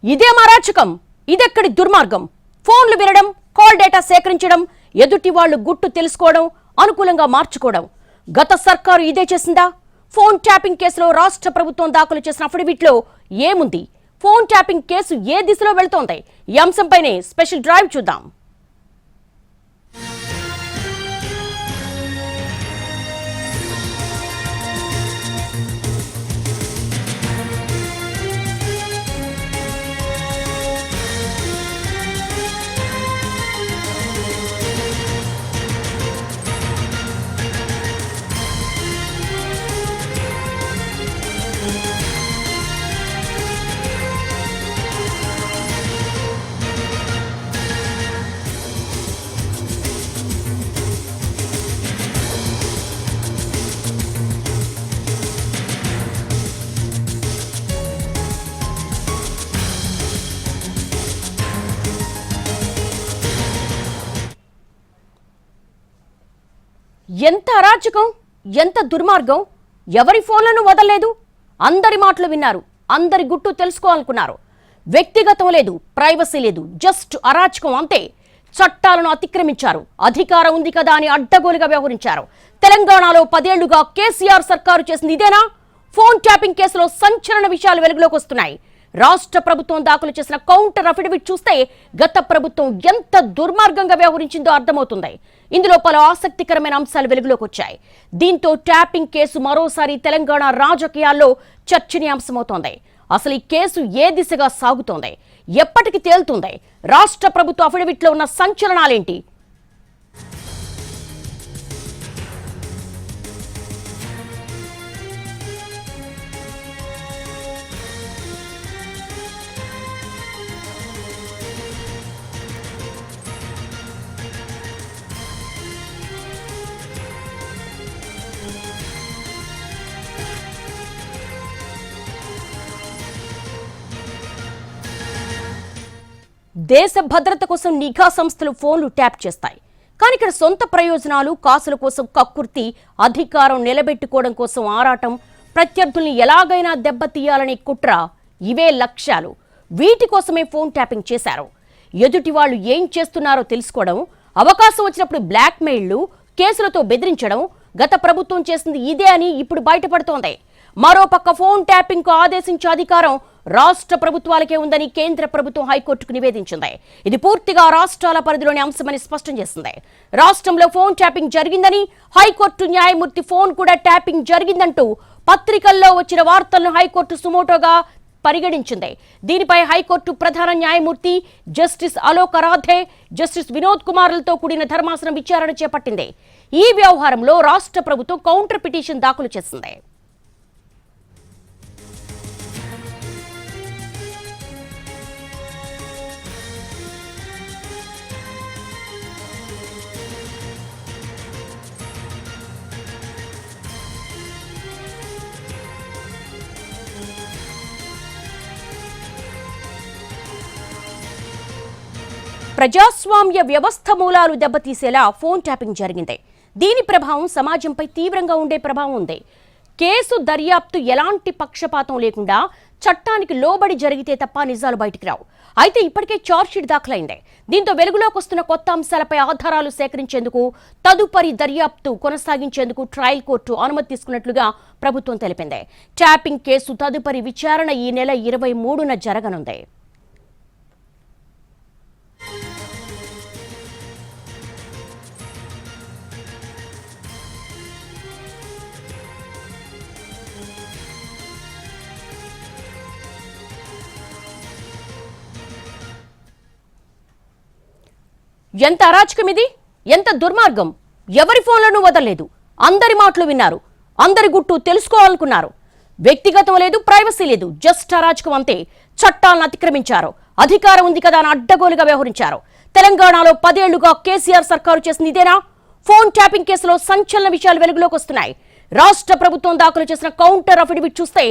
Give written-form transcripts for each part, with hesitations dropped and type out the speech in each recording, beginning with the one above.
ఇదే అరాచకం, ఇదెక్కడి దుర్మార్గం. ఫోన్లు వినడం, కాల్ డేటా సేకరించడం, ఎదుటి వాళ్ళు గుట్టు తెలుసుకోవడం, అనుకూలంగా మార్చుకోవడం. గత సర్కారు ఇదే చేసిందా? ఫోన్ ట్యాపింగ్ కేసులో రాష్ట్ర ప్రభుత్వం దాఖలు చేసిన అఫిడవిట్లో ఏముంది? ఫోన్ ట్యాపింగ్ కేసు ఏ దిశలో వెళ్తోంది? ఈ అంశంపైనే స్పెషల్ డ్రైవ్ చూద్దాం. ఎంత అరాచకం, ఎంత దుర్మార్గం! ఎవరి ఫోన్లను వదలలేదు, అందరి మాటలు విన్నారు, అందరి గుట్టు తెలుసుకోవాలనుకున్నారు. వ్యక్తిగతం లేదు, ప్రైవసీ లేదు, జస్ట్ అరాచకం అంతే. చట్టాలను అతిక్రమించారు, అధికారం ఉంది కదా అని అడ్డగోలుగా వ్యవహరించారు. తెలంగాణలో 10 ఏళ్లుగా కేసీఆర్ సర్కారు చేసింది ఇదేనా? ఫోన్ ట్యాపింగ్ కేసులో సంచలన విషయాలు వెలుగులోకి వస్తున్నాయి. రాష్ట్ర ప్రభుత్వం దాఖలు చేసిన కౌంటర్ అఫిడవిట్ చూస్తే గత ప్రభుత్వం ఎంత దుర్మార్గంగా వ్యవహరించిందో అర్థమవుతుంది. ఇందులో పలు ఆసక్తికరమైన అంశాలు వెలుగులోకి వచ్చాయి. దీంతో ట్యాపింగ్ కేసు మరోసారి తెలంగాణ రాజకీయాల్లో చర్చనీయాంశమవుతోంది. అసలు ఈ కేసు ఏ దిశగా సాగుతోంది, ఎప్పటికి తేలుతుంది? రాష్ట్ర ప్రభుత్వ అఫిడవిట్లో ఉన్న సంచలనాలేంటి? దేశ భద్రత కోసం నిఘా సంస్థలు ఫోన్లు ట్యాప్ చేస్తాయి. కానీ ఇక్కడ సొంత ప్రయోజనాలు, కాసుల కోసం కక్కుర్తి, అధికారం నిలబెట్టుకోవడం కోసం ఆరాటం, ప్రత్యర్థుల్ని ఎలాగైనా దెబ్బతీయాలనే కుట్ర, ఇవే లక్ష్యాలు. వీటి కోసమే ఫోన్ ట్యాపింగ్ చేశారు. ఎదుటి వాళ్ళు ఏం చేస్తున్నారో తెలుసుకోవడం, అవకాశం వచ్చినప్పుడు బ్లాక్మెయిల్లు, కేసులతో బెదిరించడం గత ప్రభుత్వం చేసింది ఇదే అని ఇప్పుడు బయటపడుతోంది. మరోపక్క ఫోన్ ట్యాపింగ్ కు ఆదేశించే అధికారం రాష్ట్ర ప్రభుత్వాలకే ఉందని కేంద్ర ప్రభుత్వం హైకోర్టుకు నివేదించింది. ఇది పూర్తిగా రాష్ట్రాల పరిధిలోని అంశమని స్పష్టం చేసింది. రాష్ట్రంలో ఫోన్ ట్యాపింగ్ జరిగిందని, హైకోర్టు న్యాయమూర్తి ఫోన్ కూడా ట్యాపింగ్ జరిగిందంటూ పత్రికల్లో వచ్చిన వార్తలను హైకోర్టు సుమోటోగా పరిగణించింది. దీనిపై హైకోర్టు ప్రధాన న్యాయమూర్తి జస్టిస్ అలోక్ అరాధే, జస్టిస్ వినోద్ కుమార్లతో కూడిన ధర్మాసనం విచారణ చేపట్టింది. ఈ వ్యవహారంలో రాష్ట్ర ప్రభుత్వం కౌంటర్ పిటిషన్ దాఖలు చేసింది. ప్రజాస్వామ్య వ్యవస్థ మూలాలు దెబ్బతీసేలా ఫోన్ ట్యాపింగ్ జరిగింది. దీని ప్రభావం సమాజంపై తీవ్రంగా ఉండే ప్రభావం ఉంది. కేసు దర్యాప్తు ఎలాంటి పక్షపాతం లేకుండా చట్టానికి లోబడి జరిగితే తప్ప నిజాలు బయటికి రావు. అయితే ఇప్పటికే ఛార్జ్షీట్ దాఖలైంది. దీంతో వెలుగులోకి వస్తున్న కొత్త అంశాలపై ఆధారాలు సేకరించేందుకు, తదుపరి దర్యాప్తు కొనసాగించేందుకు ట్రయల్ కోర్టు అనుమతి తీసుకున్నట్లుగా ప్రభుత్వం తెలిపింది. ట్యాపింగ్ కేసు తదుపరి విచారణ ఈ నెల 23న జరగనుంది. ఎంత అరాచకం ఇది, ఎంత దుర్మార్గం! ఎవరి ఫోన్లను వదలలేదు, అందరి మాటలు విన్నారు, అందరి గుట్టు తెలుసుకోవాలనుకున్నారు. వ్యక్తిగతం లేదు, ప్రైవసీ లేదు, జస్ట్ అరాచకం అంతే. చట్టాలను అతిక్రమించారు, అధికారం ఉంది కదా అని అడ్డగోలుగా వ్యవహరించారు. తెలంగాణలో 10 ఏళ్లుగా కేసీఆర్ సర్కారు చేసింది ఇదేనా? ఫోన్ ట్యాపింగ్ కేసులో సంచలన విషయాలు వెలుగులోకి వస్తున్నాయి. రాష్ట్ర ప్రభుత్వం దాఖలు చేసిన కౌంటర్ అఫిడవిట్ చూస్తే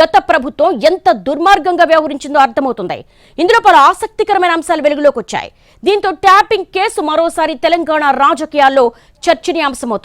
గత ప్రభుత్వం ఎంత దుర్మార్గంగా వ్యవహరించిందో అర్థమవుతుంది. ఇందులో పలు ఆసక్తికరమైన అంశాలు వెలుగులోకి వచ్చాయి. దీంతో ట్యాపింగ్ కేసు మరోసారి తెలంగాణ రాజకీయాల్లో చర్చనీయాంశమవుతుంది.